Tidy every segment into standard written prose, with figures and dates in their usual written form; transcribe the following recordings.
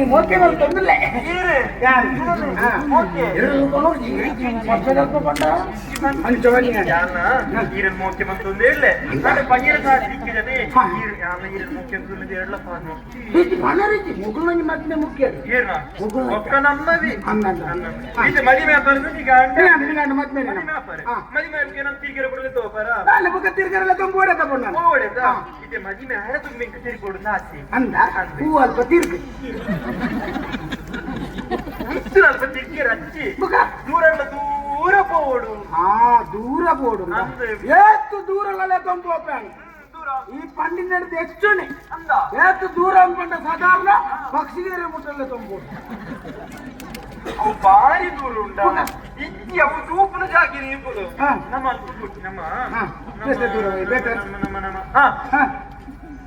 మోకే వాళ్ళు తొందరలే ముగ్గురు మధ్య ముఖ్యం ఒక్కనన్నది ఇది మడి వ్యాపారం ತಿರ್ಗರೆಲ್ಲ ತುಂಬೋಡೆ ತಗೊಂಡ ಇದು ಮದಿ ಮೇಲೆ ತುಂಬ ತಿರ್ಕೊಡುದು ಆಸೆ ಅಂದ ಹೂ ಅಲ್ಪ ತಿರ್ಗಿ ಅಲ್ಪ ತಿರ್ಗಿ ರಚ್ಚಿ ದೂರ ಪೋಡು ದೂರ ಪೋಡು ಏತ್ತು ದೂರಲ್ಲೇ ತೊಂಬೋಪೇನು ಈ ಪಂಡಿನ ಹೆಚ್ಚುನೆ ಏತ್ತು ದೂರ ಅನ್ಕೊಂಡ ಸಾಧಾರಣ ಪಕ್ಷಿಗೆ ಮುಟ್ಟಲ್ಲೇ ತೊಂಬೋಡು ಅವು ಭಾರಿ ದೂರ ಉಂಟ ಇಕ್ಕಿ ಅವು ತೂಪನ ಜಾಗಿರಿ ಇರ್ಬೋದು ನಮ್ಮ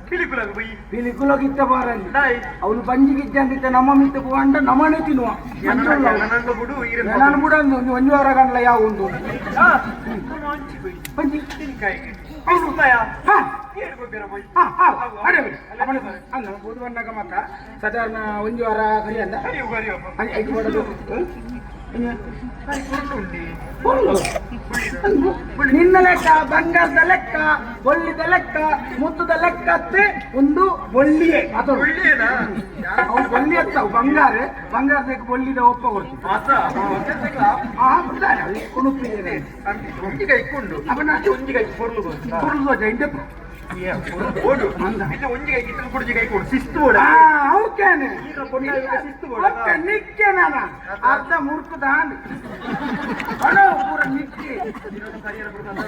ಪಿಲಿಕುಲಾಗ ಬೈ ಪಿಲಿಕುಲಾಗಿತ್ತ ಬಾರಲ್ಲಿ ಅವನು ಬಂಜಿಗಿದ್ದಂಗಿತ್ತ ನಮ್ಮ ಮಿತ್ತ ಪೋಂಡ ನಮ್ಮನೆ ತಿನ್ನುವ ಬಿಡು ನಾನು ಬಿಡ ಒಂದು ವಾರ ಗಂಟ್ಲ ಯಾವ ಒಂದು ಬಂಜಿ ಬುಧವನ್ನಾಗ ಮಕ್ಕ ಸಾಧಾರಣ ಒಂದು ವಾರ ಕರಿ ಅಂದ ಐದು ಮಾಡೋದು ನಿನ್ನ ಲೆಕ್ಕ ಬಂಗಾರದ ಲೆಕ್ಕ ಒಳ್ಳಿದ ಲೆಕ್ಕ ಮುತ್ತದ ಲೆಕ್ಕ ಅತ್ತೆ ಒಂದು ಒಳ್ಳಿಯೇ ಅದು ಒಳ್ಳಿ ಅತ್ತವು ಬಂಗಾರದ ಒಳ್ಳಿದ ಒಪ್ಪ ಕೊಡ್ತೀನಿ ಒಂಜಿಗೈ ಕೊಂಡು ಒಂಜಿಗೈ ಕೊರ್ಲು ಇಂದ ಒಂಜಿಗೈ ಕಿತ್ತು ಕುಡಿಜಿಗೈ ಕೊಡು ಶಿಸ್ತು ಅವಕ್ಕೇನೆ ನಿಕ್ಕೆ ನಾನು ಅರ್ಧ ಮುರ್ಕುದ ಪೂರ ನಿಕ್ಕೆ